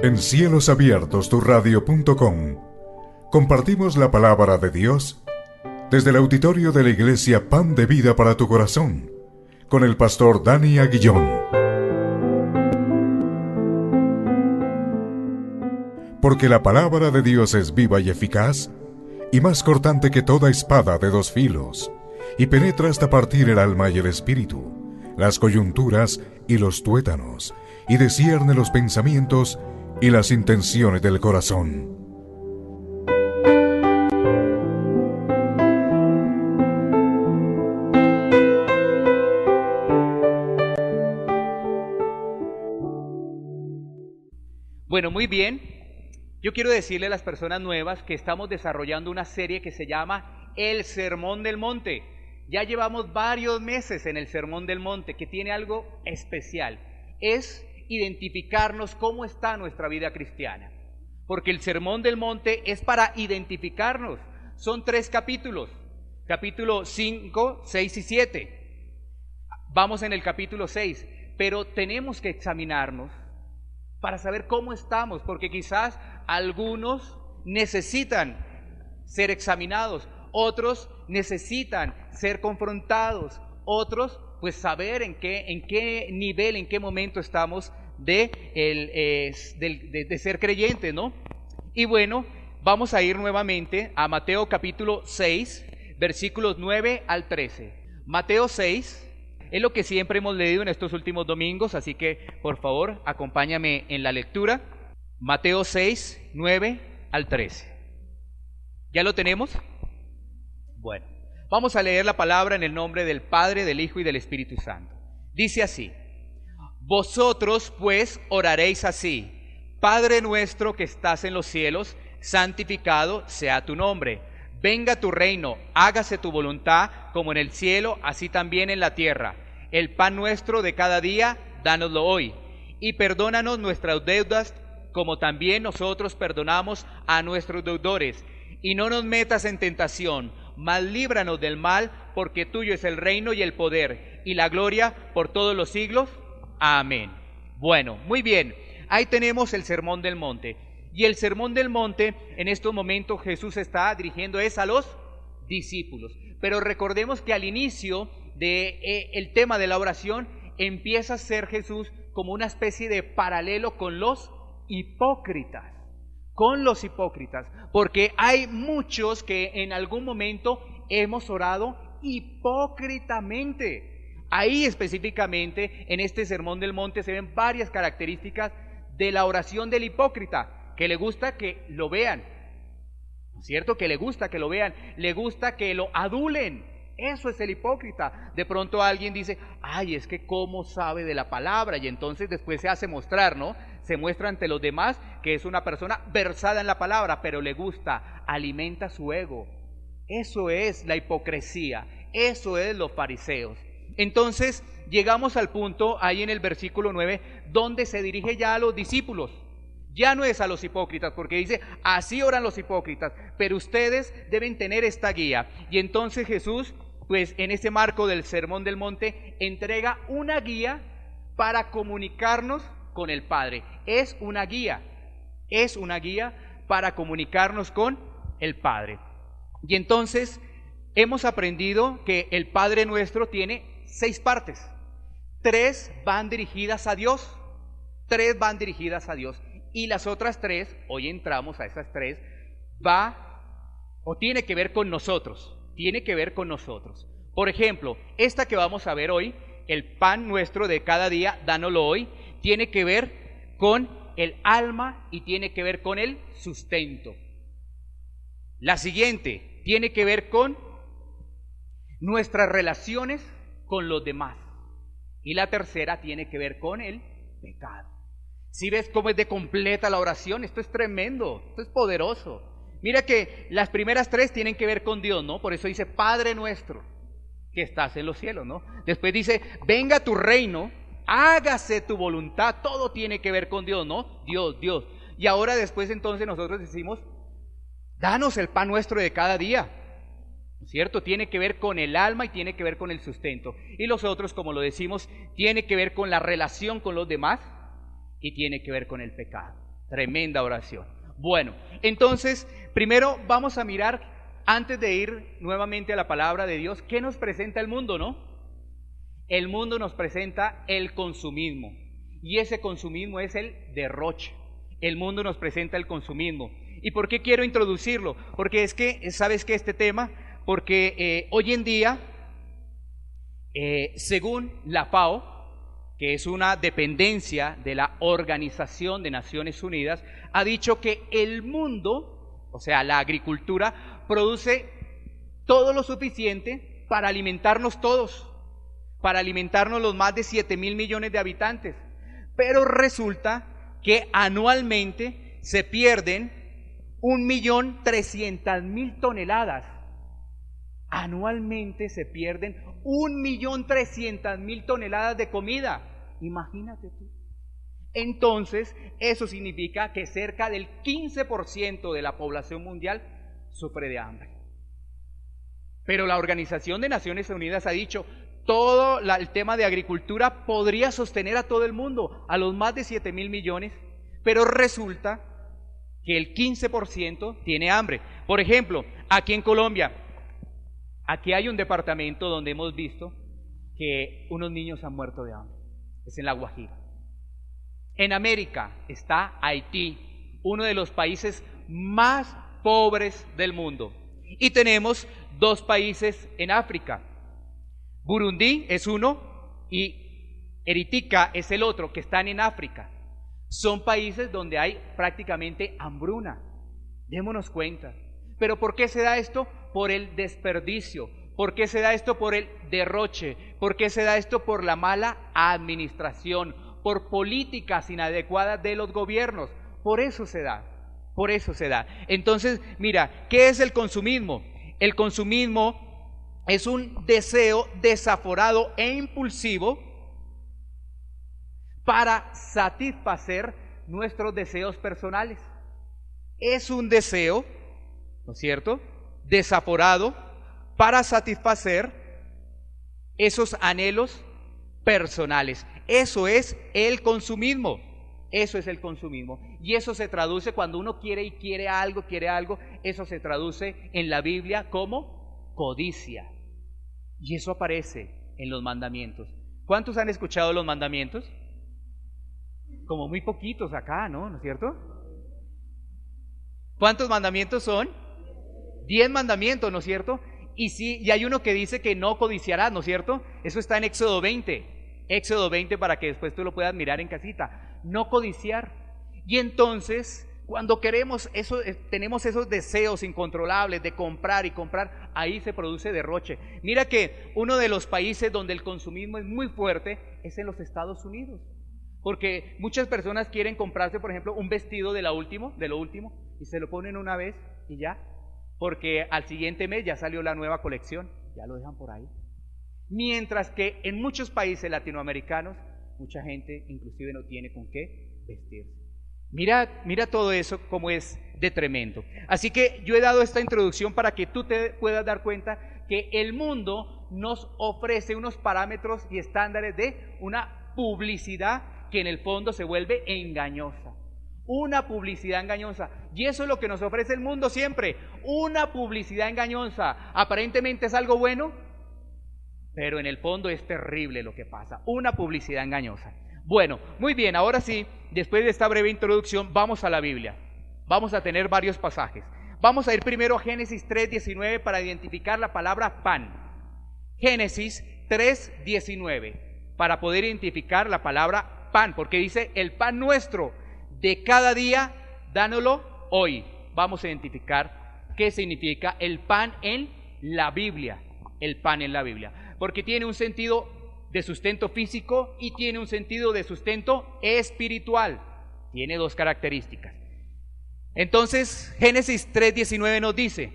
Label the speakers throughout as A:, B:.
A: En cielosabiertosturradio.com compartimos la palabra de Dios desde el auditorio de la iglesia Pan de Vida para tu Corazón, con el pastor Dani Aguillón. Porque la palabra de Dios es viva y eficaz, y más cortante que toda espada de dos filos, y penetra hasta partir el alma y el espíritu, las coyunturas y los tuétanos, y discierne los pensamientos y las intenciones del corazón.
B: Bueno, muy bien. Yo quiero decirle a las personas nuevas que estamos desarrollando una serie que se llama El Sermón del Monte. Ya llevamos varios meses en el Sermón del Monte, que tiene algo especial. Es identificarnos cómo está nuestra vida cristiana. Porque el Sermón del Monte es para identificarnos. Son 3 capítulos. Capítulo 5, 6 y 7. Vamos en el capítulo 6. Pero tenemos que examinarnos para saber cómo estamos, porque quizás algunos necesitan ser examinados, otros necesitan ser confrontados, otros pues saber en qué nivel, en qué momento estamos de ser creyentes, ¿no? Y bueno, vamos a ir nuevamente a Mateo capítulo 6, versículos 9 al 13. Mateo 6 es lo que siempre hemos leído en estos últimos domingos, así que por favor acompáñame en la lectura. Mateo 6, 9 al 13. ¿Ya lo tenemos? Bueno, vamos a leer la palabra en el nombre del Padre, del Hijo y del Espíritu Santo. Dice así: Vosotros pues oraréis así: Padre nuestro que estás en los cielos, santificado sea tu nombre. Venga tu reino, hágase tu voluntad, como en el cielo, así también en la tierra. El pan nuestro de cada día, dánoslo hoy. Y perdónanos nuestras deudas, como también nosotros perdonamos a nuestros deudores. Y no nos metas en tentación, mas líbranos del mal, porque tuyo es el reino y el poder, y la gloria por todos los siglos. Amén. Bueno, muy bien. Ahí tenemos el Sermón del Monte. Y el Sermón del Monte, en estos momentos Jesús está dirigiendo a los discípulos. Pero recordemos que al inicio del tema de la oración empieza a ser Jesús como una especie de paralelo con los hipócritas. Con los hipócritas. Porque hay muchos que en algún momento hemos orado hipócritamente. Ahí específicamente en este Sermón del Monte se ven varias características de la oración del hipócrita. Que le gusta que lo vean, ¿no es cierto? Que le gusta que lo vean, le gusta que lo adulen. Eso es el hipócrita. De pronto alguien dice: ay, es que cómo sabe de la palabra, y entonces después se hace mostrar, ¿no? Se muestra ante los demás que es una persona versada en la palabra, pero le gusta, alimenta su ego. Eso es la hipocresía, eso es los fariseos. Entonces llegamos al punto ahí en el versículo 9, donde se dirige ya a los discípulos. Ya no es a los hipócritas, porque dice: así oran los hipócritas, pero ustedes deben tener esta guía. Y entonces Jesús, pues en ese marco del Sermón del Monte, entrega una guía para comunicarnos con el Padre. Es una guía para comunicarnos con el Padre. Y entonces hemos aprendido que el Padre nuestro tiene 6 partes. 3 van dirigidas a Dios. Y las otras 3, hoy entramos a esas 3, tiene que ver con nosotros. Por ejemplo, esta que vamos a ver hoy, el pan nuestro de cada día, dánoslo hoy, tiene que ver con el alma y tiene que ver con el sustento. La siguiente tiene que ver con nuestras relaciones con los demás. Y la tercera tiene que ver con el pecado. ¿Sí ves cómo es de completa la oración? Esto es tremendo, esto es poderoso. Mira que las primeras 3 tienen que ver con Dios, ¿no? Por eso dice: Padre nuestro que estás en los cielos, ¿no? Después dice: venga tu reino, hágase tu voluntad. Todo tiene que ver con Dios, ¿no? Dios. Y ahora después entonces nosotros decimos: danos el pan nuestro de cada día. ¿No es cierto? Tiene que ver con el alma y tiene que ver con el sustento. Y los otros, como lo decimos, tiene que ver con la relación con los demás y tiene que ver con el pecado. Tremenda oración. Bueno, entonces, primero vamos a mirar, antes de ir nuevamente a la palabra de Dios, ¿qué nos presenta el mundo, no? El mundo nos presenta el consumismo, y ese consumismo es el derroche. El mundo nos presenta el consumismo. ¿Y por qué quiero introducirlo? Porque es que, ¿sabes qué este tema? Porque hoy en día, según la FAO, que es una dependencia de la Organización de Naciones Unidas, ha dicho que el mundo, o sea, la agricultura, produce todo lo suficiente para alimentarnos todos, para alimentarnos los más de 7.000 millones de habitantes. Pero resulta que anualmente se pierden 1.300.000 toneladas. Anualmente se pierden 1.300.000 toneladas de comida. Imagínate tú. Entonces, eso significa que cerca del 15% de la población mundial sufre de hambre. Pero la Organización de Naciones Unidas ha dicho, todo el tema de agricultura podría sostener a todo el mundo, a los más de 7.000 millones, pero resulta que el 15% tiene hambre. Por ejemplo, aquí en Colombia, aquí hay un departamento donde hemos visto que unos niños han muerto de hambre. Es en La Guajira. En América está Haití, uno de los países más pobres del mundo. Y tenemos dos países en África. Burundi es uno y Eritrea es el otro, que están en África. Son países donde hay prácticamente hambruna. Démonos cuenta. ¿Pero por qué se da esto? Por el desperdicio. ¿Por qué se da esto? Por el derroche. ¿Por qué se da esto? Por la mala administración, por políticas inadecuadas de los gobiernos. Por eso se da. Por eso se da. Entonces, mira, ¿qué es el consumismo? El consumismo es un deseo desaforado e impulsivo para satisfacer nuestros deseos personales. Es un deseo, ¿no es cierto?, desaforado para satisfacer esos anhelos personales. Eso es el consumismo. Eso es el consumismo. Y eso se traduce cuando uno quiere algo, eso se traduce en la Biblia como codicia. Y eso aparece en los mandamientos. ¿Cuántos han escuchado los mandamientos? Como muy poquitos acá, ¿no? ¿No es cierto? ¿Cuántos mandamientos son? 10 mandamientos, ¿no es cierto? Y hay uno que dice que no codiciarás, ¿no es cierto? Eso está en Éxodo 20. Éxodo 20 para que después tú lo puedas mirar en casita. No codiciar. Y entonces, cuando queremos eso, tenemos esos deseos incontrolables de comprar y comprar, ahí se produce derroche. Mira que uno de los países donde el consumismo es muy fuerte es en los Estados Unidos. Porque muchas personas quieren comprarse, por ejemplo, un vestido de lo último, y se lo ponen una vez y ya. Porque al siguiente mes ya salió la nueva colección, ya lo dejan por ahí. Mientras que en muchos países latinoamericanos, mucha gente inclusive no tiene con qué vestirse. Mira todo eso como es de tremendo. Así que yo he dado esta introducción para que tú te puedas dar cuenta que el mundo nos ofrece unos parámetros y estándares de una publicidad que en el fondo se vuelve engañosa. Una publicidad engañosa. Y eso es lo que nos ofrece el mundo siempre. Una publicidad engañosa. Aparentemente es algo bueno, pero en el fondo es terrible lo que pasa. Una publicidad engañosa. Bueno, muy bien, ahora sí, después de esta breve introducción, vamos a la Biblia. Vamos a tener varios pasajes. Vamos a ir primero a Génesis 3:19 para identificar la palabra pan. Génesis 3:19 para poder identificar la palabra pan, porque dice el pan nuestro de cada día, dánoslo hoy. Vamos a identificar qué significa el pan en la Biblia. El pan en la Biblia. Porque tiene un sentido de sustento físico y tiene un sentido de sustento espiritual. Tiene dos características. Entonces, Génesis 3:19 nos dice: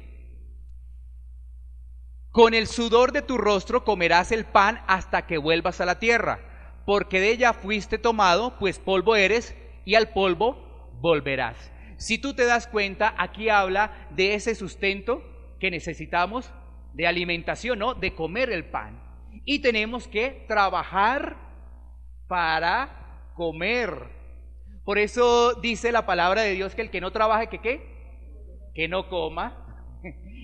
B: con el sudor de tu rostro comerás el pan hasta que vuelvas a la tierra, porque de ella fuiste tomado, pues polvo eres, y al polvo volverás. Si tú te das cuenta, aquí habla de ese sustento que necesitamos, de alimentación, ¿no? De comer el pan. Y tenemos que trabajar para comer. Por eso dice la palabra de Dios que el que no trabaje, ¿que qué? Que no coma.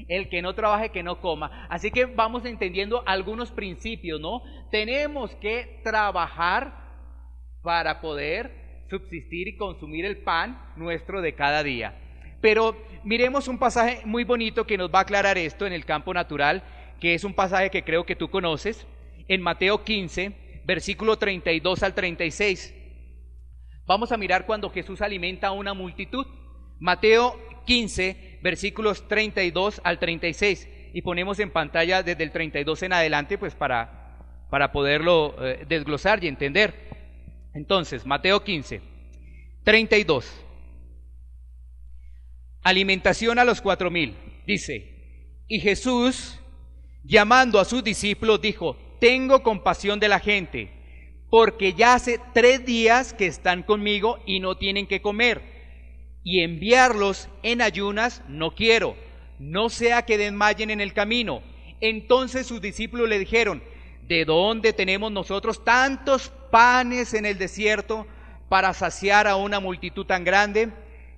B: El que no trabaje, que no coma. Así que vamos entendiendo algunos principios, ¿no? Tenemos que trabajar para poder subsistir y consumir el pan nuestro de cada día. Pero miremos un pasaje muy bonito que nos va a aclarar esto en el campo natural, que es un pasaje que creo que tú conoces, en Mateo 15, versículo 32 al 36. Vamos a mirar cuando Jesús alimenta a una multitud. Mateo 15, versículos 32 al 36. Y ponemos en pantalla desde el 32 en adelante, pues para poderlo desglosar y entender. Entonces, Mateo 15, 32. Alimentación a los 4,000. Dice, y Jesús, llamando a sus discípulos, dijo, tengo compasión de la gente, porque ya hace 3 días que están conmigo y no tienen que comer, y enviarlos en ayunas no quiero, no sea que desmayen en el camino. Entonces sus discípulos le dijeron, ¿de dónde tenemos nosotros tantos panes en el desierto para saciar a una multitud tan grande?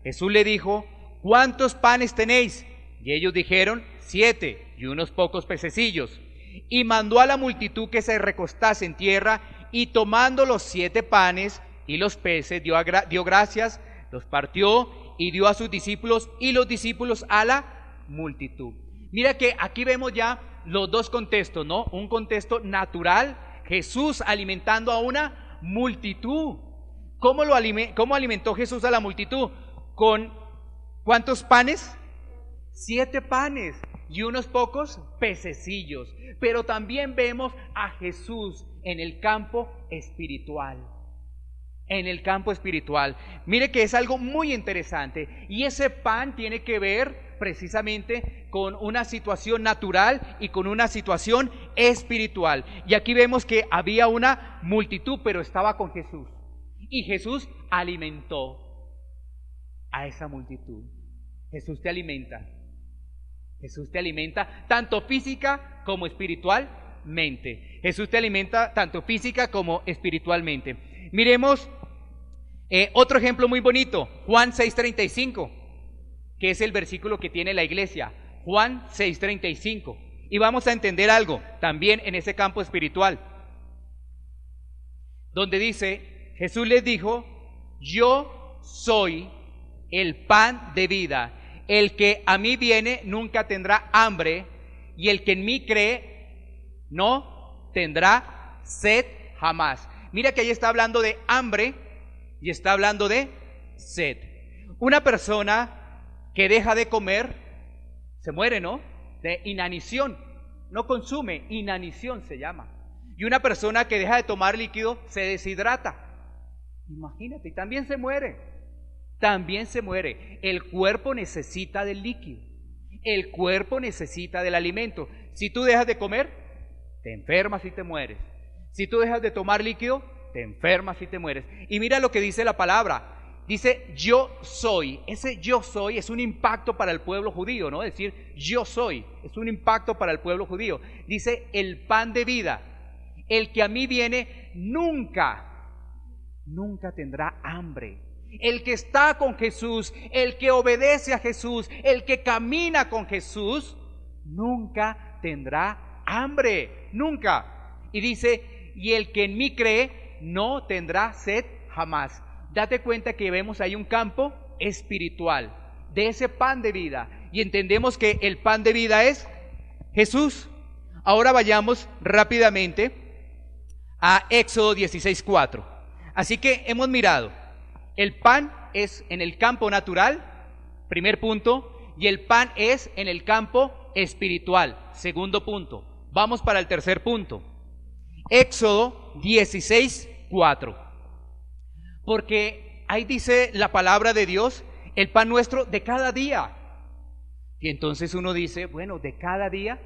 B: Jesús le dijo, ¿cuántos panes tenéis? Y ellos dijeron, 7 y unos pocos pececillos. Y mandó a la multitud que se recostase en tierra, y tomando los 7 panes y los peces, dio gracias, los partió y dio a sus discípulos, y los discípulos a la multitud. Mira que aquí vemos ya los dos contextos, ¿no? Un contexto natural, Jesús alimentando a una multitud. ¿Cómo alimentó Jesús a la multitud? ¿Con cuántos panes? 7 panes y unos pocos pececillos. Pero también vemos a Jesús en el campo espiritual. En el campo espiritual. Mire que es algo muy interesante. Y ese pan tiene que ver precisamente con una situación natural y con una situación espiritual. Y aquí vemos que había una multitud, pero estaba con Jesús. Y Jesús alimentó a esa multitud. Jesús te alimenta. Jesús te alimenta tanto física como espiritualmente. Jesús te alimenta tanto física como espiritualmente. Miremos otro ejemplo muy bonito, Juan 6:35, que es el versículo que tiene la iglesia. Juan 6:35. Y vamos a entender algo también en ese campo espiritual, donde dice, Jesús les dijo, yo soy el pan de vida. El que a mí viene nunca tendrá hambre, y el que en mí cree no tendrá sed jamás. Mira que ahí está hablando de hambre y está hablando de sed. Una persona que deja de comer se muere, ¿no? De inanición. No consume, inanición se llama. Y una persona que deja de tomar líquido se deshidrata. Imagínate, y también se muere. También se muere. El cuerpo necesita del líquido. El cuerpo necesita del alimento. Si tú dejas de comer, te enfermas y te mueres. Si tú dejas de tomar líquido, te enfermas y te mueres. Y mira lo que dice la palabra. Dice, yo soy. Ese yo soy es un impacto para el pueblo judío, ¿no? Decir, yo soy, es un impacto para el pueblo judío. Dice, el pan de vida. El que a mí viene, nunca tendrá hambre. El que está con Jesús, el que obedece a Jesús, el que camina con Jesús, nunca tendrá hambre, nunca. Y dice, y el que en mí cree, no tendrá sed jamás. Date cuenta que vemos ahí un campo espiritual de ese pan de vida. Y entendemos que el pan de vida es Jesús. Ahora vayamos rápidamente a Éxodo 16:4. Así que hemos mirado. El pan es en el campo natural, primer punto, y el pan es en el campo espiritual, segundo punto. Vamos para el tercer punto. Éxodo 16:4. Porque ahí dice la palabra de Dios, el pan nuestro de cada día. Y entonces uno dice, bueno, de cada día,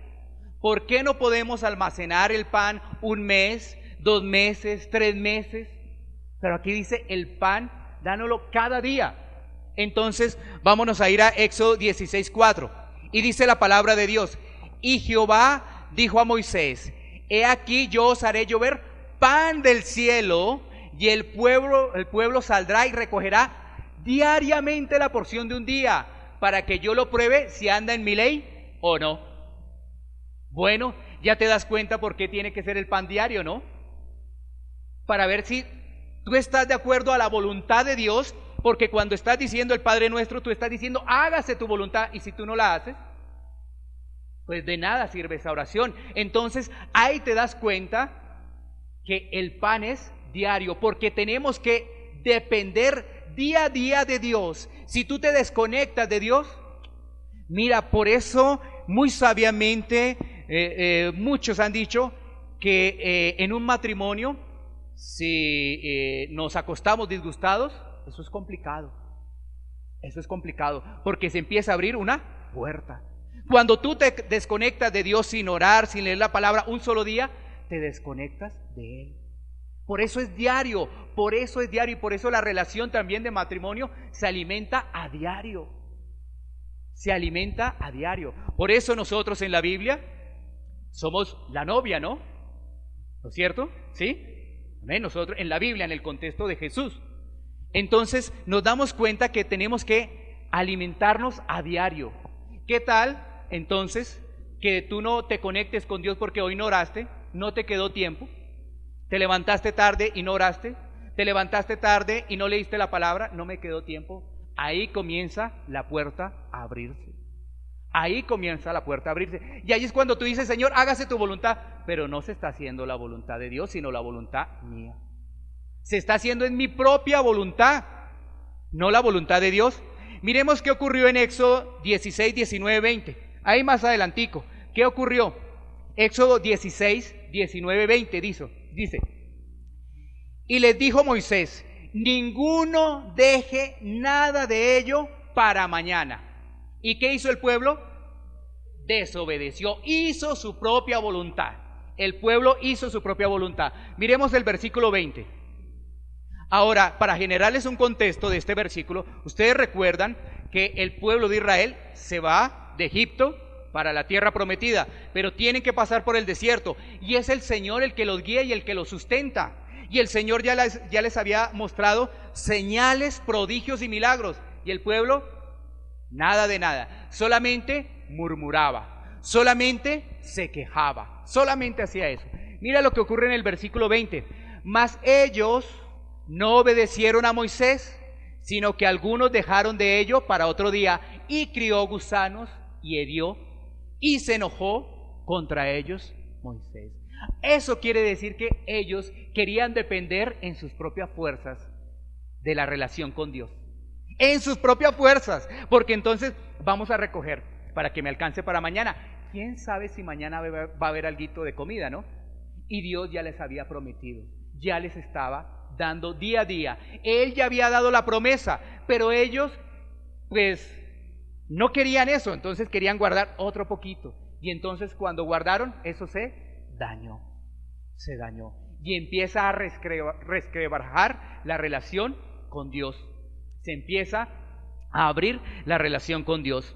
B: ¿por qué no podemos almacenar el pan 1 mes, 2 meses, 3 meses? Pero aquí dice el pan, dánoslo cada día. Entonces vámonos a ir a Éxodo 16:4. Y dice la palabra de Dios, y Jehová dijo a Moisés, he aquí yo os haré llover pan del cielo y el pueblo saldrá y recogerá diariamente la porción de un día, para que yo lo pruebe si anda en mi ley o no. Bueno, ya te das cuenta por qué tiene que ser el pan diario, ¿no? Para ver si tú estás de acuerdo a la voluntad de Dios, porque cuando estás diciendo el Padre Nuestro, tú estás diciendo hágase tu voluntad, y si tú no la haces, pues de nada sirve esa oración. Entonces ahí te das cuenta que el pan es diario, porque tenemos que depender día a día de Dios. Si tú te desconectas de Dios, mira, por eso muy sabiamente muchos han dicho que en un matrimonio, si nos acostamos disgustados, eso es complicado. Eso es complicado, porque se empieza a abrir una puerta. Cuando tú te desconectas de Dios sin orar, sin leer la palabra un solo día, te desconectas de Él. Por eso es diario, por eso es diario, y por eso la relación también de matrimonio se alimenta a diario. Se alimenta a diario. Por eso nosotros en la Biblia somos la novia, ¿no? ¿No es cierto? ¿Sí? Amén. Nosotros en la Biblia, en el contexto de Jesús. Entonces nos damos cuenta que tenemos que alimentarnos a diario. ¿Qué tal entonces que tú no te conectes con Dios porque hoy no oraste, no te quedó tiempo? Te levantaste tarde y no oraste, te levantaste tarde y no leíste la palabra, no me quedó tiempo. Ahí comienza la puerta a abrirse. Ahí comienza la puerta a abrirse. Y ahí es cuando tú dices, Señor, hágase tu voluntad. Pero no se está haciendo la voluntad de Dios, sino la voluntad mía. Se está haciendo en mi propia voluntad, no la voluntad de Dios. Miremos qué ocurrió en Éxodo 16, 19, 20. Ahí más adelantico. ¿Qué ocurrió? Éxodo 16, 19, 20 dice, y les dijo Moisés, ninguno deje nada de ello para mañana. ¿Y qué hizo el pueblo? Desobedeció, hizo su propia voluntad. El pueblo hizo su propia voluntad. Miremos el versículo 20. Ahora, para generarles un contexto de este versículo, ustedes recuerdan que el pueblo de Israel se va de Egipto para la tierra prometida, pero tienen que pasar por el desierto, y es el Señor el que los guía y el que los sustenta. Y el Señor ya les había mostrado señales, prodigios y milagros, y el pueblo, nada de nada, solamente murmuraba, solamente se quejaba, solamente hacía eso. Mira lo que ocurre en el versículo 20. Mas ellos no obedecieron a Moisés, sino que algunos dejaron de ello para otro día, y crió gusanos y hedió, y se enojó contra ellos Moisés. Eso quiere decir que ellos querían depender en sus propias fuerzas de la relación con Dios, en sus propias fuerzas, porque entonces vamos a recoger para que me alcance para mañana. ¿Quién sabe si mañana va a haber alguito de comida, no? Y Dios ya les había prometido, ya les estaba dando día a día. Él ya había dado la promesa, pero ellos pues no querían eso, entonces querían guardar otro poquito. Y entonces cuando guardaron, eso se dañó. Y empieza a resquebrajar la relación con Dios. Se empieza a abrir la relación con Dios.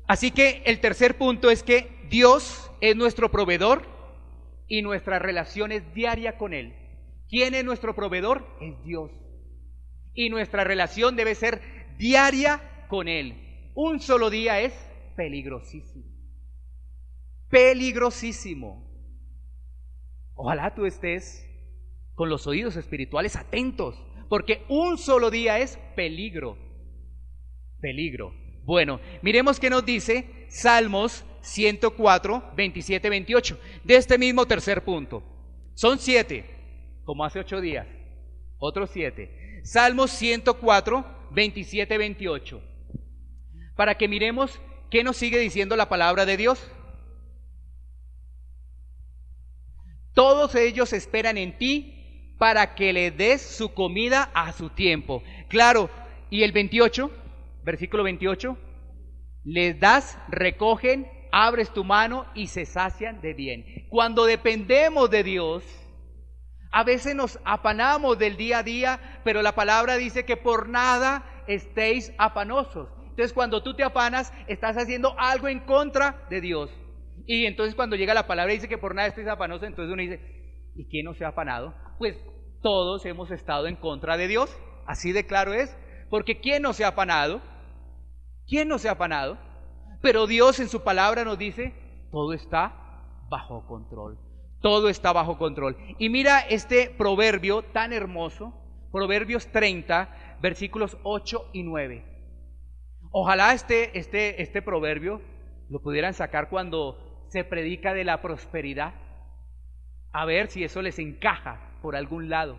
B: Así que el tercer punto es que Dios es nuestro proveedor y nuestra relación es diaria con Él. ¿Quién es nuestro proveedor? Es Dios. Y nuestra relación debe ser diaria con Él. Un solo día es peligrosísimo. Peligrosísimo. Ojalá tú estés con los oídos espirituales atentos, porque un solo día es peligro. Peligro. Bueno, miremos qué nos dice Salmos 104, 27, 28, de este mismo tercer punto. Son 7, como hace 8 días, otros 7. Salmos 104, 27, 28. Para que miremos qué nos sigue diciendo la palabra de Dios. Todos ellos esperan en ti para que le des su comida a su tiempo. Claro, y el 28, versículo 28, les das, recogen, abres tu mano y se sacian de bien. Cuando dependemos de Dios, a veces nos afanamos del día a día, pero la palabra dice que por nada estéis afanosos. Entonces cuando tú te afanas, estás haciendo algo en contra de Dios. Y entonces cuando llega la palabra y dice que por nada estéis afanosos, entonces uno dice, ¿y quién no se ha afanado? Pues todos hemos estado en contra de Dios, así de claro es, porque ¿quién no se ha afanado? ¿Quién no se ha afanado? Pero Dios en su palabra nos dice, todo está bajo control, todo está bajo control. Y mira este proverbio tan hermoso, Proverbios 30, versículos 8 y 9. Ojalá este proverbio lo pudieran sacar cuando se predica de la prosperidad, a ver si eso les encaja por algún lado.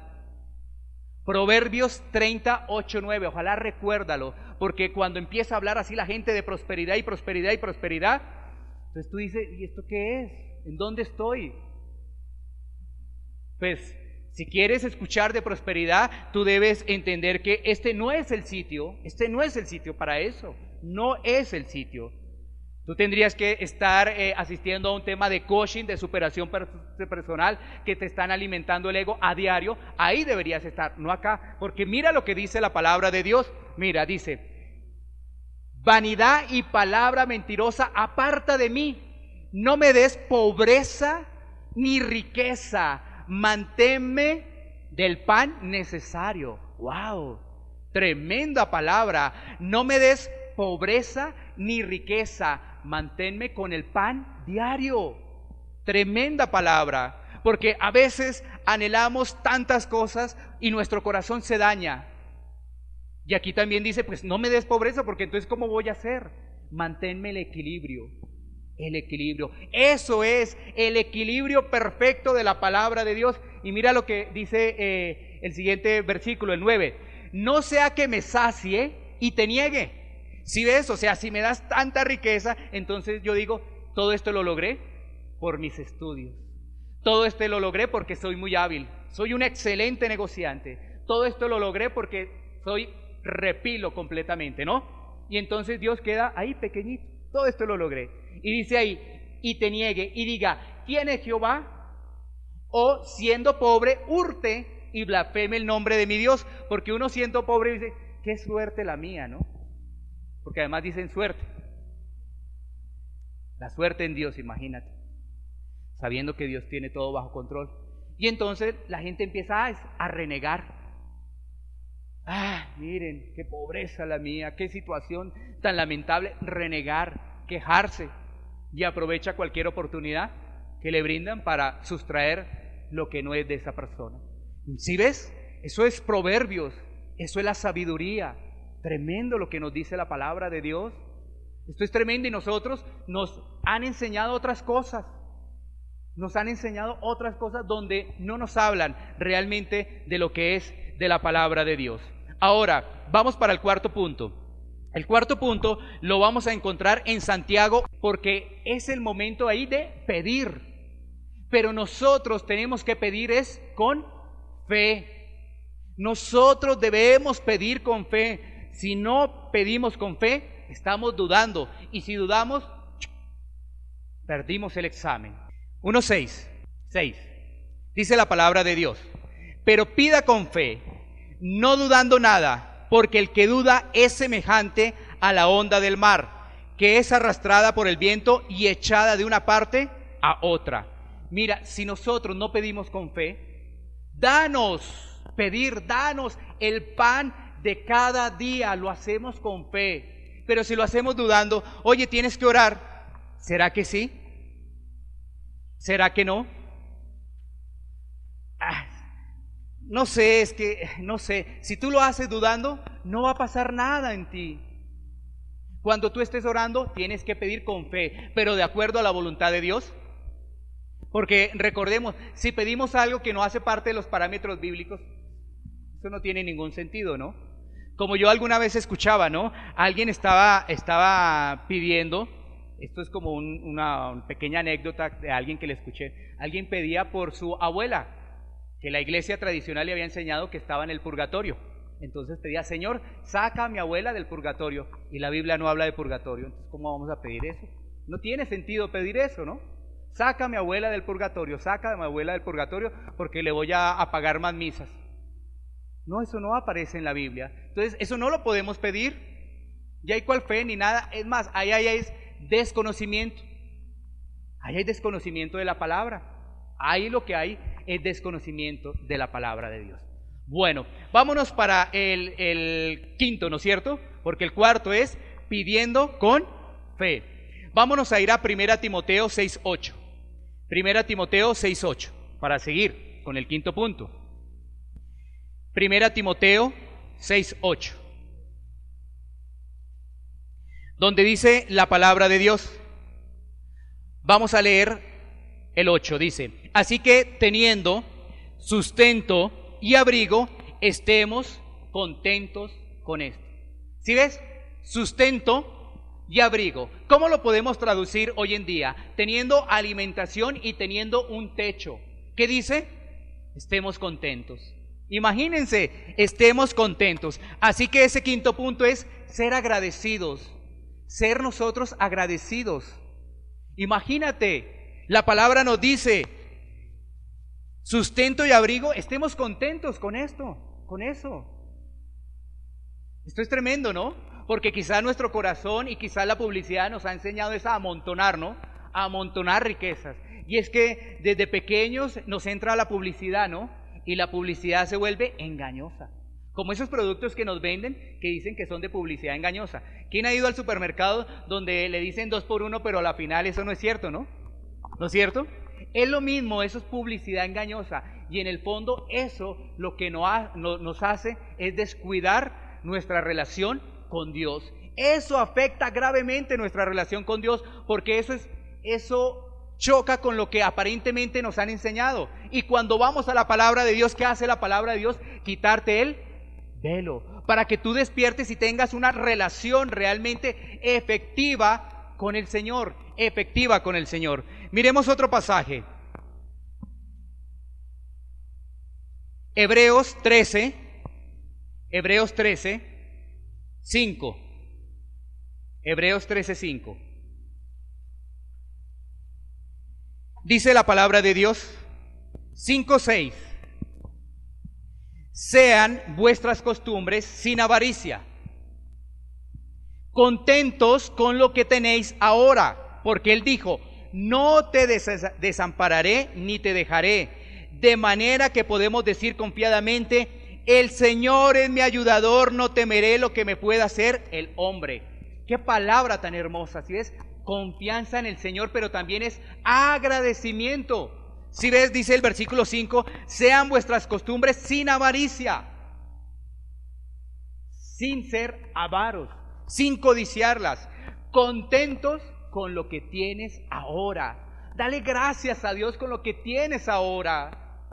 B: Proverbios 30, 8, 9, ojalá recuérdalo, porque cuando empieza a hablar así la gente de prosperidad y prosperidad y prosperidad, entonces tú dices, ¿y esto qué es? ¿En dónde estoy? Pues, si quieres escuchar de prosperidad, tú debes entender que este no es el sitio para eso, no es el sitio. Tú tendrías que estar asistiendo a un tema de coaching, de superación personal, que te están alimentando el ego a diario. Ahí deberías estar, no acá, porque mira lo que dice la palabra de Dios. Mira, dice, vanidad y palabra mentirosa, aparta de mí. No me des pobreza ni riqueza, manténme del pan necesario. ¡Wow! Tremenda palabra. No me des pobreza ni riqueza, manténme con el pan diario. Tremenda palabra, porque a veces anhelamos tantas cosas y nuestro corazón se daña. Y aquí también dice, pues no me des pobreza, porque entonces ¿cómo voy a hacer? Manténme el equilibrio. El equilibrio, eso es el equilibrio perfecto de la palabra de Dios. Y mira lo que dice el siguiente versículo, el 9. No sea que me sacie y te niegue. Si ves, o sea, si me das tanta riqueza, entonces yo digo, todo esto lo logré por mis estudios. Todo esto lo logré porque soy muy hábil. Soy un excelente negociante. Todo esto lo logré porque soy repilo completamente, ¿no? Y entonces Dios queda ahí pequeñito. Todo esto lo logré. Y dice ahí, y te niegue y diga, ¿quién es Jehová? O siendo pobre, hurte y blasfeme el nombre de mi Dios. Porque uno siendo pobre dice, qué suerte la mía, ¿no? Porque además dicen suerte. La suerte en Dios, imagínate. Sabiendo que Dios tiene todo bajo control. Y entonces la gente empieza a renegar. Miren, qué pobreza la mía, qué situación tan lamentable. Renegar, quejarse. Y aprovecha cualquier oportunidad que le brindan para sustraer lo que no es de esa persona. ¿Sí ves? Eso es Proverbios. Eso es la sabiduría. Tremendo lo que nos dice la palabra de Dios. Esto es tremendo y nosotros nos han enseñado otras cosas. Nos han enseñado otras cosas donde no nos hablan realmente de lo que es de la palabra de Dios. Ahora, vamos para el cuarto punto. El cuarto punto lo vamos a encontrar en Santiago porque es el momento ahí de pedir. Pero nosotros tenemos que pedir es con fe. Nosotros debemos pedir con fe. Si no pedimos con fe, estamos dudando. Y si dudamos, perdimos el examen. 1:6. Dice la palabra de Dios. Pero pida con fe, no dudando nada, porque el que duda es semejante a la onda del mar, que es arrastrada por el viento y echada de una parte a otra. Mira, si nosotros no pedimos con fe, danos el pan de cada día, lo hacemos con fe. Pero si lo hacemos dudando, oye, tienes que orar, ¿será que sí? ¿Será que no? No sé, no sé. Si tú lo haces dudando, no va a pasar nada en ti. Cuando tú estés orando, tienes que pedir con fe, pero de acuerdo a la voluntad de Dios. Porque recordemos, si pedimos algo que no hace parte de los parámetros bíblicos, eso no tiene ningún sentido, ¿no? Como yo alguna vez escuchaba, ¿no? Alguien estaba pidiendo, esto es como una pequeña anécdota de alguien que le escuché. Alguien pedía por su abuela, que la iglesia tradicional le había enseñado que estaba en el purgatorio. Entonces pedía, Señor, saca a mi abuela del purgatorio. Y la Biblia no habla de purgatorio, entonces ¿cómo vamos a pedir eso? No tiene sentido pedir eso, ¿no? Saca a mi abuela del purgatorio, saca a mi abuela del purgatorio porque le voy a pagar más misas. No, eso no aparece en la Biblia. Entonces, eso no lo podemos pedir. Ya hay cual fe ni nada. Es más, ahí es desconocimiento. Ahí hay desconocimiento de la palabra. Ahí lo que hay es desconocimiento de la palabra de Dios. Bueno, vámonos para el quinto, ¿no es cierto? Porque el cuarto es pidiendo con fe. Vámonos a ir a 1 Timoteo 6:8. 1 Timoteo 6:8, para seguir con el quinto punto. 1 Timoteo 6:8, donde dice la palabra de Dios. Vamos a leer el 8, dice: así que teniendo sustento y abrigo, estemos contentos con esto. ¿Sí ves? Sustento y abrigo. ¿Cómo lo podemos traducir hoy en día? Teniendo alimentación y teniendo un techo. ¿Qué dice? Estemos contentos. Imagínense, estemos contentos. Así que ese quinto punto es ser agradecidos. Ser nosotros agradecidos. Imagínate, la palabra nos dice sustento y abrigo, estemos contentos con esto, con eso. Esto es tremendo, ¿no? Porque quizá nuestro corazón y quizá la publicidad nos ha enseñado es a amontonar, ¿no? A amontonar riquezas. Y es que desde pequeños nos entra la publicidad, ¿no? Y la publicidad se vuelve engañosa. Como esos productos que nos venden que dicen que son de publicidad engañosa. ¿Quién ha ido al supermercado donde le dicen 2 por 1, pero a la final eso no es cierto, ¿no? ¿No es cierto? Es lo mismo, eso es publicidad engañosa. Y en el fondo eso lo que nos hace es descuidar nuestra relación con Dios. Eso afecta gravemente nuestra relación con Dios, porque eso choca con lo que aparentemente nos han enseñado. Y cuando vamos a la palabra de Dios, ¿qué hace la palabra de Dios? Quitarte el velo, para que tú despiertes y tengas una relación realmente efectiva con el Señor, efectiva con el Señor. Miremos otro pasaje. Hebreos 13, 5. Hebreos 13, 5. Dice la palabra de Dios, 5:6. Sean vuestras costumbres sin avaricia, contentos con lo que tenéis ahora, porque Él dijo, no te desampararé ni te dejaré, de manera que podemos decir confiadamente, el Señor es mi ayudador, no temeré lo que me pueda hacer el hombre. Qué palabra tan hermosa, ¿sí ves? Confianza en el Señor, pero también es agradecimiento. Si ves, dice el versículo 5, sean vuestras costumbres sin avaricia, sin ser avaros, sin codiciarlas, contentos con lo que tienes ahora. Dale gracias a Dios con lo que tienes ahora.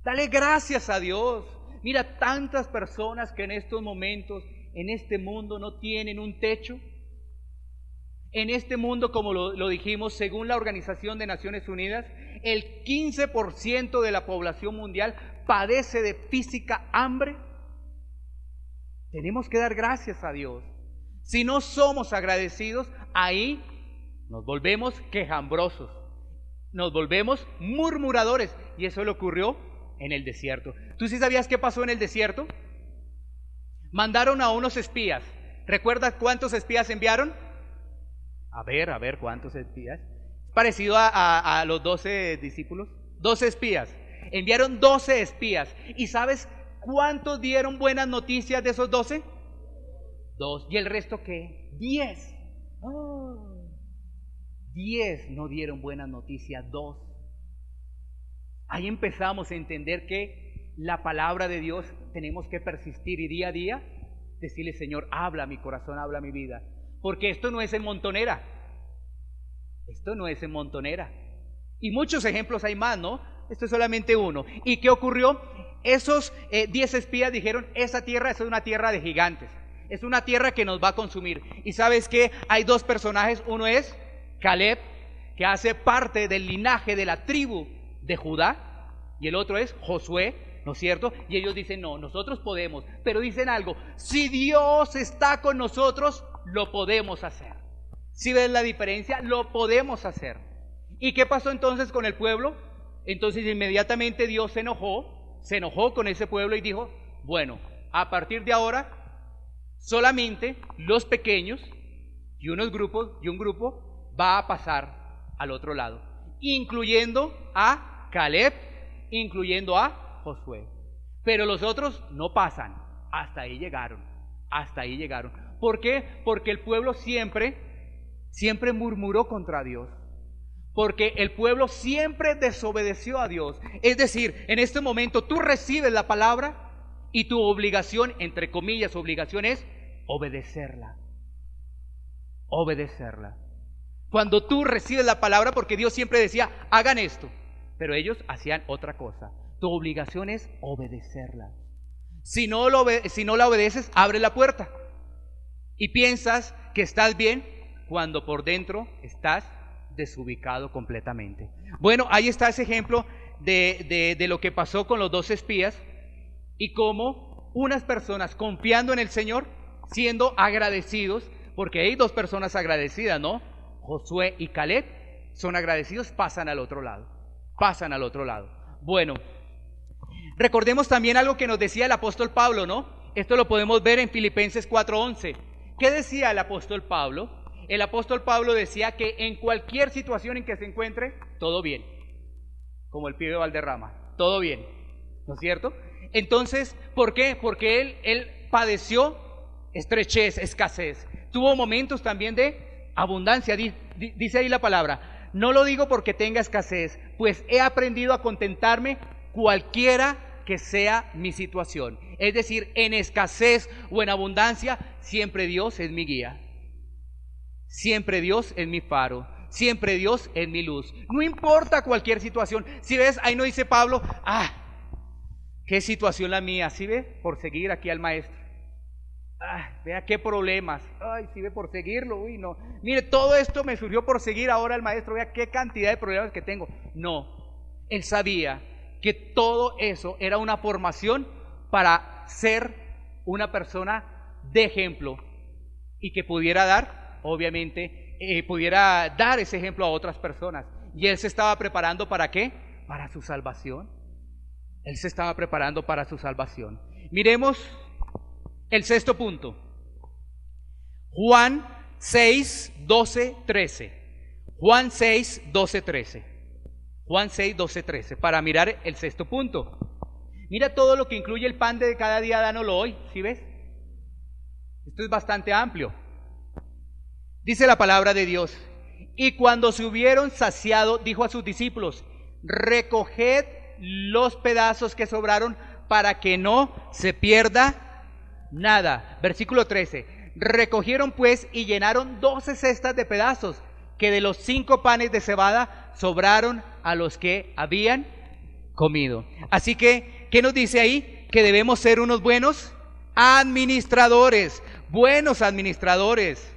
B: Dale gracias a Dios. Mira tantas personas que en estos momentos, en este mundo, no tienen un techo. En este mundo, como lo dijimos, según la Organización de Naciones Unidas, el 15% de la población mundial padece de física hambre. Tenemos que dar gracias a Dios. Si no somos agradecidos, ahí nos volvemos quejambrosos, nos volvemos murmuradores. Y eso le ocurrió en el desierto. ¿Tú sí sabías qué pasó en el desierto? Mandaron a unos espías. ¿Recuerdas cuántos espías enviaron? A ver, ¿cuántos espías? Parecido a los 12 discípulos. 12 espías. Enviaron 12 espías. ¿Y sabes cuántos dieron buenas noticias de esos 12? 2. ¿Y el resto qué? 10. 10 no dieron buenas noticias, 2. Ahí empezamos a entender que la palabra de Dios tenemos que persistir y día a día decirle, Señor, habla a mi corazón, habla a mi vida. Porque esto no es en montonera. Esto no es en montonera. Y muchos ejemplos hay más, ¿no? Esto es solamente uno. ¿Y qué ocurrió? Esos 10 espías dijeron, esa tierra es una tierra de gigantes. Es una tierra que nos va a consumir. Y ¿sabes qué? Hay 2 personajes. Uno es Caleb, que hace parte del linaje de la tribu de Judá. Y el otro es Josué, ¿no es cierto? Y ellos dicen, no, nosotros podemos. Pero dicen algo, si Dios está con nosotros, lo podemos hacer. ¿Sí ves la diferencia? Lo podemos hacer. ¿Y qué pasó entonces con el pueblo? Entonces inmediatamente Dios se enojó con ese pueblo y dijo, bueno, a partir de ahora, solamente los pequeños y un grupo va a pasar al otro lado, incluyendo a Caleb, incluyendo a Josué. Pero los otros no pasan, hasta ahí llegaron, hasta ahí llegaron. ¿Por qué? Porque el pueblo siempre murmuró contra Dios. Porque el pueblo siempre desobedeció a Dios. Es decir, en este momento tú recibes la palabra y tu obligación, entre comillas, obligación es obedecerla. Obedecerla. Cuando tú recibes la palabra, porque Dios siempre decía, hagan esto, pero ellos hacían otra cosa. Tu obligación es obedecerla. Si no la obedeces, abre la puerta y piensas que estás bien cuando por dentro estás desubicado completamente. Bueno, ahí está ese ejemplo de lo que pasó con los 2 espías y cómo unas personas confiando en el Señor, siendo agradecidos, porque hay 2 personas agradecidas, ¿no? Josué y Caleb son agradecidos, pasan al otro lado. Bueno, recordemos también algo que nos decía el apóstol Pablo, ¿no? Esto lo podemos ver en Filipenses 4:11. ¿Qué decía el apóstol Pablo? El apóstol Pablo decía que en cualquier situación en que se encuentre, todo bien. Como el pibe de Valderrama, todo bien, ¿no es cierto? Entonces, ¿por qué? Porque él padeció estrechez, escasez. Tuvo momentos también de abundancia. Dice ahí la palabra, no lo digo porque tenga escasez, pues he aprendido a contentarme cualquiera que sea mi situación. Es decir, en escasez o en abundancia, siempre Dios es mi guía. Siempre Dios es mi faro, siempre Dios es mi luz. No importa cualquier situación. Si ves, ahí no dice Pablo, qué situación la mía. Si ves, por seguir aquí al maestro. Vea qué problemas. Si ve, por seguirlo, uy, no. Mire, todo esto me surgió por seguir ahora al maestro. Vea qué cantidad de problemas que tengo. No, él sabía que todo eso era una formación para ser una persona de ejemplo y que pudiera dar, obviamente, pudiera dar ese ejemplo a otras personas. Y él se estaba preparando ¿para qué? Para su salvación. Él se estaba preparando para su salvación. Miremos el 6º punto. Juan 6, 12, 13. Juan 6, 12, 13. Juan 6, 12, 13. Para mirar el 6º punto. Mira todo lo que incluye el pan de cada día, dánoslo hoy. ¿Sí ves? Esto es bastante amplio. Dice la palabra de Dios, y cuando se hubieron saciado, dijo a sus discípulos, recoged los pedazos que sobraron para que no se pierda nada. Versículo 13, recogieron pues y llenaron 12 cestas de pedazos, que de los 5 panes de cebada sobraron a los que habían comido. Así que, ¿qué nos dice ahí? Que debemos ser unos buenos administradores, buenos administradores.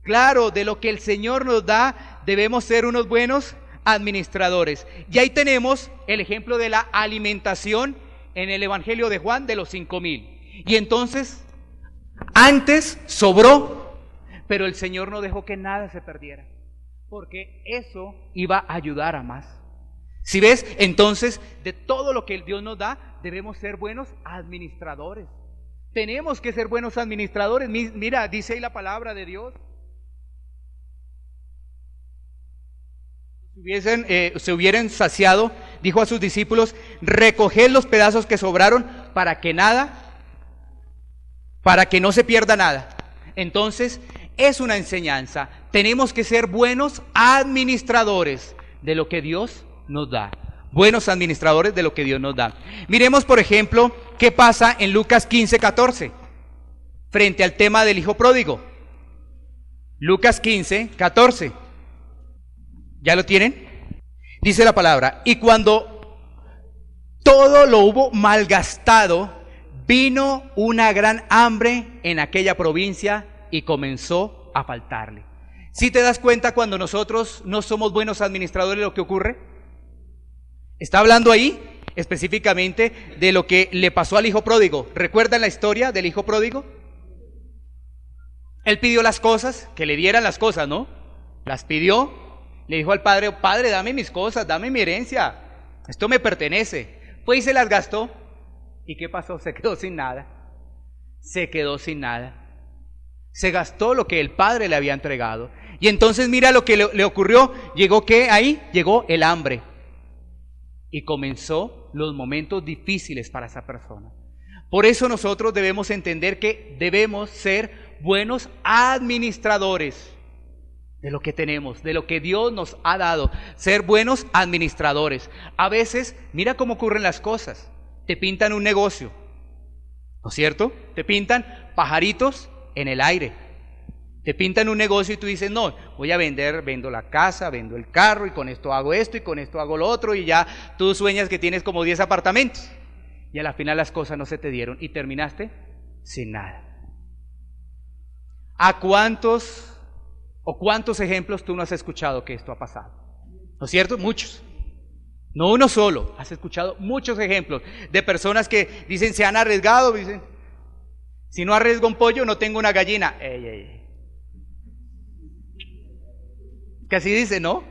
B: Claro, de lo que el Señor nos da, debemos ser unos buenos administradores. Y ahí tenemos el ejemplo de la alimentación en el Evangelio de Juan de los 5,000. Y entonces, antes sobró, pero el Señor no dejó que nada se perdiera, porque eso iba a ayudar a más. Si ves, entonces, de todo lo que el Dios nos da, debemos ser buenos administradores. Tenemos que ser buenos administradores. Mira, dice ahí la palabra de Dios. Se hubieran saciado, dijo a sus discípulos, recoged los pedazos que sobraron para que no se pierda nada. Entonces, es una enseñanza. Tenemos que ser buenos administradores de lo que Dios nos da. Buenos administradores de lo que Dios nos da. Miremos, por ejemplo, qué pasa en Lucas 15:14, frente al tema del hijo pródigo. Lucas 15:14. ¿Ya lo tienen? Dice la palabra, y cuando todo lo hubo malgastado, vino una gran hambre en aquella provincia y comenzó a faltarle. ¿Sí te das cuenta cuando nosotros no somos buenos administradores de lo que ocurre? Está hablando ahí específicamente de lo que le pasó al hijo pródigo. ¿Recuerdan la historia del hijo pródigo? Él pidió las cosas, que le dieran las cosas, ¿no? Las pidió. Le dijo al padre, padre, dame mis cosas, dame mi herencia, esto me pertenece. Fue y se las gastó. ¿Y qué pasó? Se quedó sin nada. Se quedó sin nada. Se gastó lo que el padre le había entregado. Y entonces mira lo que le ocurrió. Llegó, ¿qué? Ahí llegó el hambre. Y comenzó los momentos difíciles para esa persona. Por eso nosotros debemos entender que debemos ser buenos administradores de lo que tenemos, de lo que Dios nos ha dado, ser buenos administradores. A veces, mira cómo ocurren las cosas, te pintan un negocio, ¿no es cierto? Te pintan pajaritos en el aire, te pintan un negocio y tú dices, no, voy a vendo la casa, vendo el carro y con esto hago esto y con esto hago lo otro y ya tú sueñas que tienes como 10 apartamentos y a la final las cosas no se te dieron y terminaste sin nada. ¿A cuántos ejemplos tú no has escuchado que esto ha pasado? ¿No es cierto? Muchos. No uno solo, has escuchado muchos ejemplos de personas que dicen se han arriesgado, dicen, si no arriesgo un pollo no tengo una gallina. Ey, ey. Que así dicen, ¿no?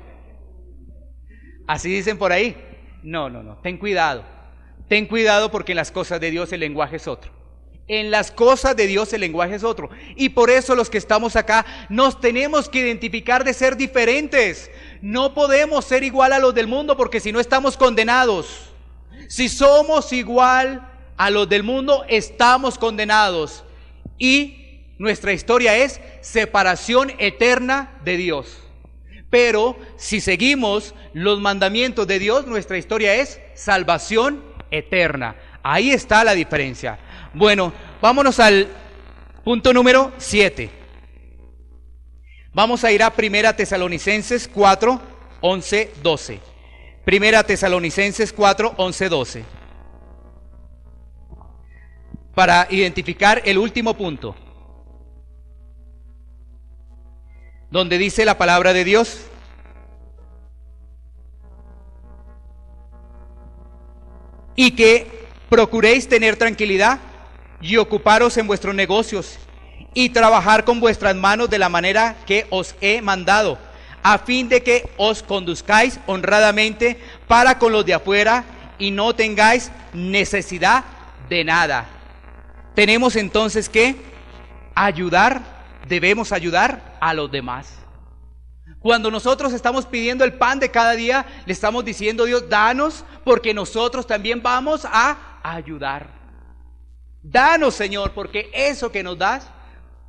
B: Así dicen por ahí. No, ten cuidado. Ten cuidado porque en las cosas de Dios el lenguaje es otro. En las cosas de Dios el lenguaje es otro. Y por eso los que estamos acá nos tenemos que identificar de ser diferentes. No podemos ser igual a los del mundo porque si no estamos condenados. Si somos igual a los del mundo estamos condenados. Y nuestra historia es separación eterna de Dios. Pero si seguimos los mandamientos de Dios, nuestra historia es salvación eterna. Ahí está la diferencia. Bueno, vámonos al punto número 7. Vamos a ir a 1 Tesalonicenses 4, 11, 12. 1 Tesalonicenses 4, 11, 12. Para identificar el último punto, donde dice la palabra de Dios: y que procuréis tener tranquilidad y ocuparos en vuestros negocios y trabajar con vuestras manos de la manera que os he mandado, a fin de que os conduzcáis honradamente para con los de afuera y no tengáis necesidad de nada. Tenemos entonces que debemos ayudar a los demás. Cuando nosotros estamos pidiendo el pan de cada día, le estamos diciendo: Dios, danos, porque nosotros también vamos a ayudar. Danos, Señor, porque eso que nos das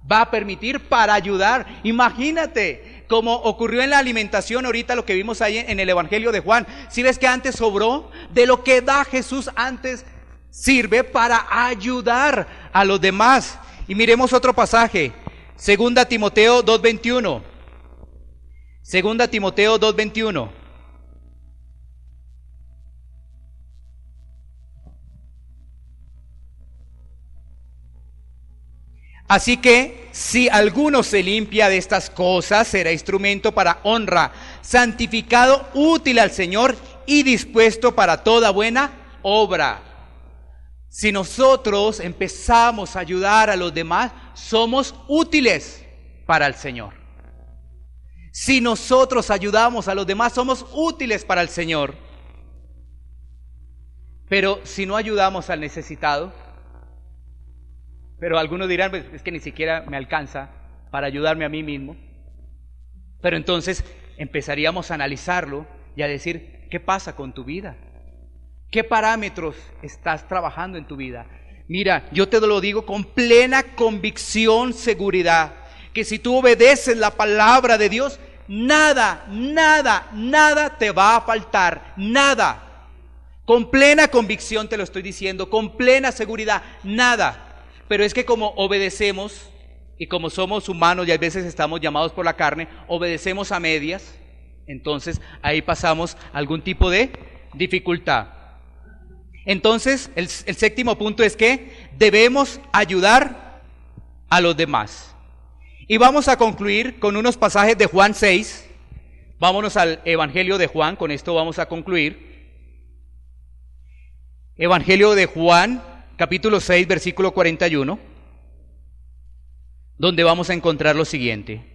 B: va a permitir para ayudar. Imagínate, como ocurrió en la alimentación ahorita, lo que vimos ahí en el Evangelio de Juan. Si ves que antes sobró, de lo que da Jesús antes sirve para ayudar a los demás. Y miremos otro pasaje, 2 Timoteo 2:21. 2 Timoteo 2:21. Así que si alguno se limpia de estas cosas, será instrumento para honra, santificado, útil al Señor y dispuesto para toda buena obra. Si nosotros empezamos a ayudar a los demás, somos útiles para el Señor. Si nosotros ayudamos a los demás, somos útiles para el Señor. Pero si no ayudamos al necesitado, pero algunos dirán, pues es que ni siquiera me alcanza para ayudarme a mí mismo. Pero entonces empezaríamos a analizarlo y a decir: ¿qué pasa con tu vida? ¿Qué parámetros estás trabajando en tu vida? Mira, yo te lo digo con plena convicción, seguridad, que si tú obedeces la palabra de Dios, nada te va a faltar, nada. Con plena convicción te lo estoy diciendo, con plena seguridad, nada. Pero es que como obedecemos, y como somos humanos y a veces estamos llamados por la carne, obedecemos a medias, entonces ahí pasamos algún tipo de dificultad. Entonces, el séptimo punto es que debemos ayudar a los demás. Y vamos a concluir con unos pasajes de Juan 6. Vámonos al Evangelio de Juan, con esto vamos a concluir. Evangelio de Juan, capítulo 6, versículo 41, donde vamos a encontrar lo siguiente.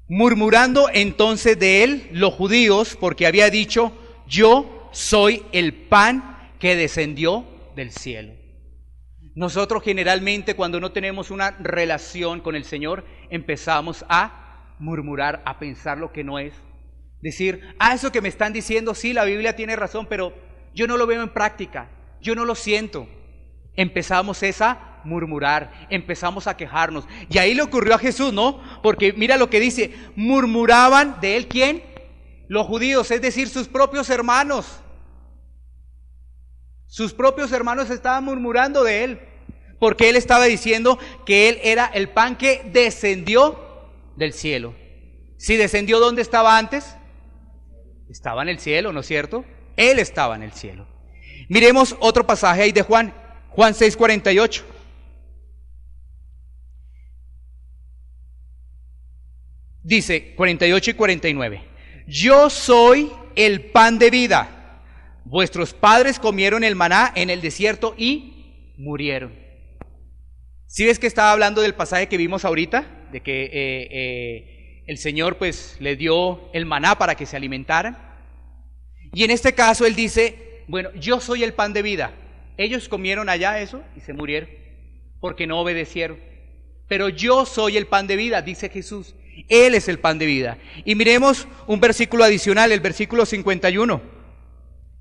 B: Murmurando entonces de él los judíos, porque había dicho: yo soy el pan que descendió del cielo. Nosotros generalmente, cuando no tenemos una relación con el Señor, empezamos a murmurar, a pensar lo que no es. Decir, eso que me están diciendo, sí, la Biblia tiene razón, pero yo no lo veo en práctica, yo no lo siento. Empezamos a murmurar, empezamos a quejarnos. Y ahí le ocurrió a Jesús, ¿no? Porque mira lo que dice, murmuraban de él, ¿quién? Los judíos, es decir, sus propios hermanos. Sus propios hermanos estaban murmurando de él, porque él estaba diciendo que él era el pan que descendió del cielo. Si descendió, ¿dónde estaba antes? Estaba en el cielo, ¿no es cierto? Él estaba en el cielo. Miremos otro pasaje ahí de Juan 6:48. Dice 48 y 49. Yo soy el pan de vida. Vuestros padres comieron el maná en el desierto y murieron. ¿Sí ves que estaba hablando del pasaje que vimos ahorita? De que el Señor pues le dio el maná para que se alimentaran. Y en este caso él dice, bueno, yo soy el pan de vida. Ellos comieron allá eso y se murieron porque no obedecieron. Pero yo soy el pan de vida, dice Jesús. Él es el pan de vida. Y miremos un versículo adicional, el versículo 51,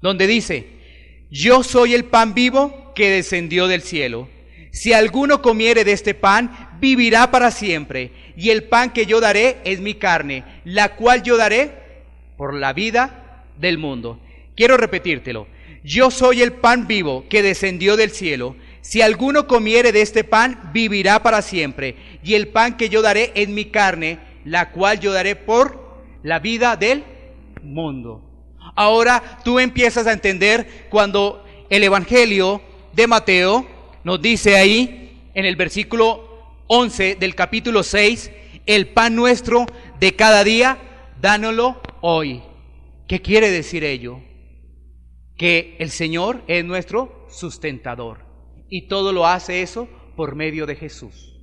B: donde dice, yo soy el pan vivo que descendió del cielo. Si alguno comiere de este pan, vivirá para siempre. Y el pan que yo daré es mi carne, la cual yo daré por la vida del mundo. Quiero repetírtelo. Yo soy el pan vivo que descendió del cielo. Si alguno comiere de este pan, vivirá para siempre. Y el pan que yo daré es mi carne, la cual yo daré por la vida del mundo. Ahora tú empiezas a entender cuando el Evangelio de Mateo nos dice ahí, en el versículo 11 del capítulo 6, el pan nuestro de cada día, dánoslo hoy. ¿Qué quiere decir ello? Que el Señor es nuestro sustentador. Y todo lo hace eso por medio de Jesús.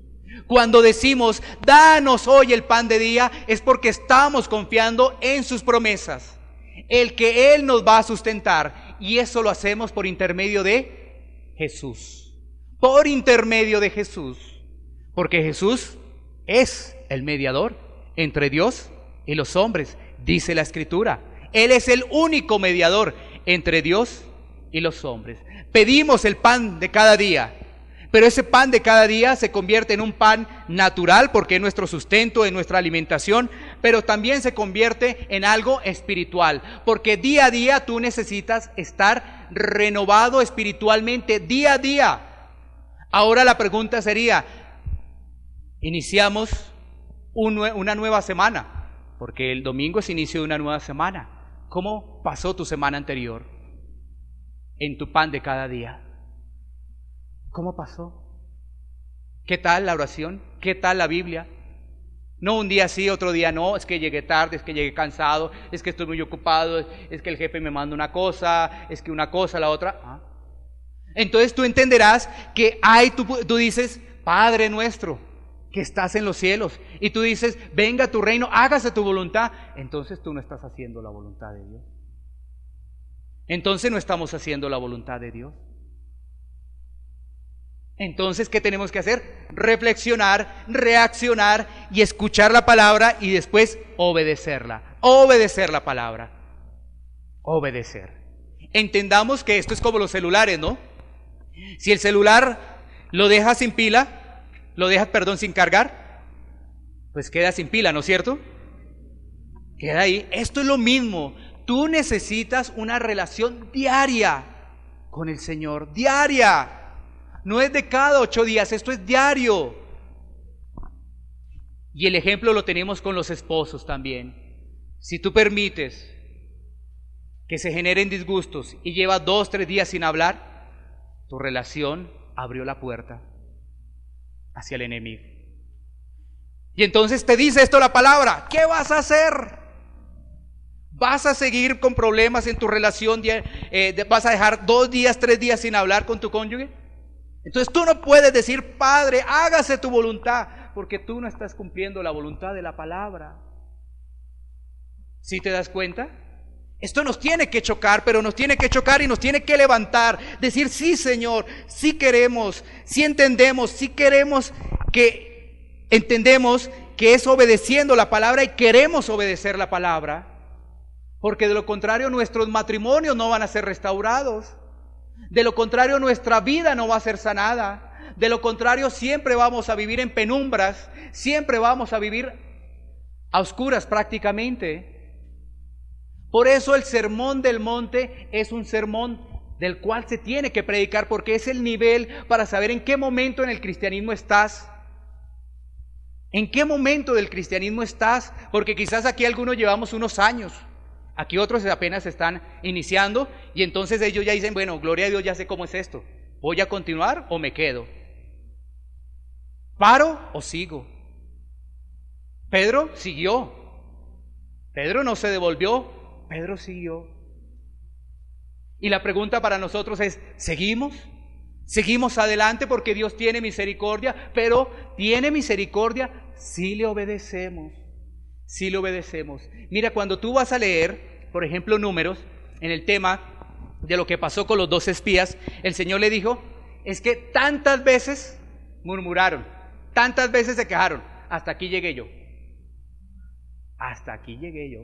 B: Cuando decimos, danos hoy el pan de día, es porque estamos confiando en sus promesas. El que Él nos va a sustentar. Y eso lo hacemos por intermedio de Jesús. Por intermedio de Jesús. Porque Jesús es el mediador entre Dios y los hombres, dice la Escritura. Él es el único mediador entre Dios y los hombres. Pedimos el pan de cada día, pero ese pan de cada día se convierte en un pan natural porque es nuestro sustento, es nuestra alimentación, pero también se convierte en algo espiritual, porque día a día tú necesitas estar renovado espiritualmente, día a día. Ahora la pregunta sería, iniciamos una nueva semana, porque el domingo es inicio de una nueva semana. ¿Cómo pasó tu semana anterior? En tu pan de cada día. ¿Cómo pasó? ¿Qué tal la oración? ¿Qué tal la Biblia? No un día sí, otro día no, es que llegué tarde, es que llegué cansado, es que estoy muy ocupado, es que el jefe me manda una cosa, es que una cosa, la otra. Entonces tú entenderás que tú dices, Padre nuestro, que estás en los cielos, y tú dices, venga tu reino, hágase tu voluntad. Entonces tú no estás haciendo la voluntad de Dios. Entonces no estamos haciendo la voluntad de Dios. Entonces, ¿qué tenemos que hacer? Reflexionar, reaccionar y escuchar la palabra y después obedecerla. Obedecer la palabra. Obedecer. Entendamos que esto es como los celulares, ¿no? Si el celular lo dejas sin pila, sin cargar, pues queda sin pila, ¿no es cierto? Queda ahí. Esto es lo mismo. Tú necesitas una relación diaria con el Señor, diaria. No es de cada 8 días, esto es diario. Y el ejemplo lo tenemos con los esposos también. Si tú permites que se generen disgustos y llevas 2, 3 días sin hablar, tu relación abrió la puerta hacia el enemigo. Y entonces te dice esto la palabra, ¿qué vas a hacer? ¿Vas a seguir con problemas en tu relación? ¿Vas a dejar 2 días, 3 días sin hablar con tu cónyuge? Entonces tú no puedes decir, Padre, hágase tu voluntad, porque tú no estás cumpliendo la voluntad de la palabra. ¿Sí te das cuenta? Esto nos tiene que chocar, pero nos tiene que chocar y nos tiene que levantar. Decir, sí Señor, sí queremos, sí entendemos, sí queremos que entendemos que es obedeciendo la palabra y queremos obedecer la palabra. Porque de lo contrario nuestros matrimonios no van a ser restaurados. De lo contrario nuestra vida no va a ser sanada. De lo contrario siempre vamos a vivir en penumbras. Siempre vamos a vivir a oscuras prácticamente. Por eso el Sermón del Monte es un sermón del cual se tiene que predicar, porque es el nivel para saber en qué momento en el cristianismo estás. ¿En qué momento del cristianismo estás? Porque quizás aquí algunos llevamos unos años, aquí otros apenas están iniciando, y entonces ellos ya dicen, bueno, gloria a Dios, ya sé cómo es esto. ¿Voy a continuar o me quedo? ¿Paro o sigo? Pedro siguió. Pedro no se devolvió, Pedro siguió. Y la pregunta para nosotros es, ¿seguimos? Seguimos adelante porque Dios tiene misericordia, pero tiene misericordia si le obedecemos. Si le obedecemos. Mira, cuando tú vas a leer, por ejemplo, Números, en el tema de lo que pasó con los 2 espías, el Señor le dijo, es que tantas veces murmuraron, tantas veces se quejaron, hasta aquí llegué yo. Hasta aquí llegué yo.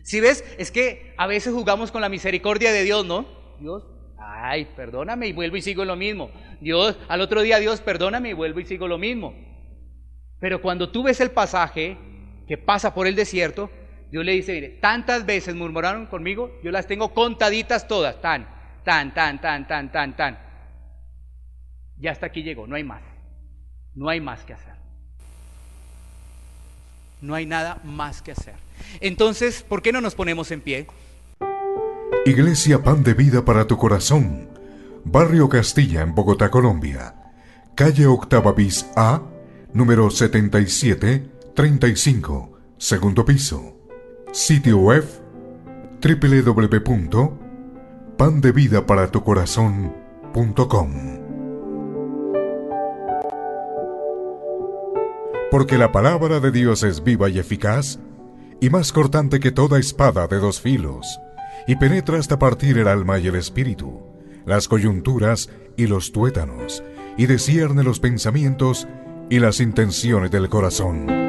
B: Si ves, es que a veces jugamos con la misericordia de Dios, ¿no? Dios, ay, perdóname y vuelvo y sigo lo mismo. Dios, al otro día, Dios, perdóname y vuelvo y sigo lo mismo. Pero cuando tú ves el pasaje que pasa por el desierto, Dios le dice, mire, tantas veces murmuraron conmigo, yo las tengo contaditas todas, tan. Ya hasta aquí llegó, no hay más. No hay más que hacer. No hay nada más que hacer. Entonces, ¿por qué no nos ponemos en pie?
A: Iglesia Pan de Vida para tu Corazón, Barrio Castilla, en Bogotá, Colombia. Calle Octava bis A, número 7735, segundo piso. Sitio web www.pandevidaparatucorazon.com. Porque la palabra de Dios es viva y eficaz, y más cortante que toda espada de 2 filos, y penetra hasta partir el alma y el espíritu, las coyunturas y los tuétanos, y discierne los pensamientos y las intenciones del corazón.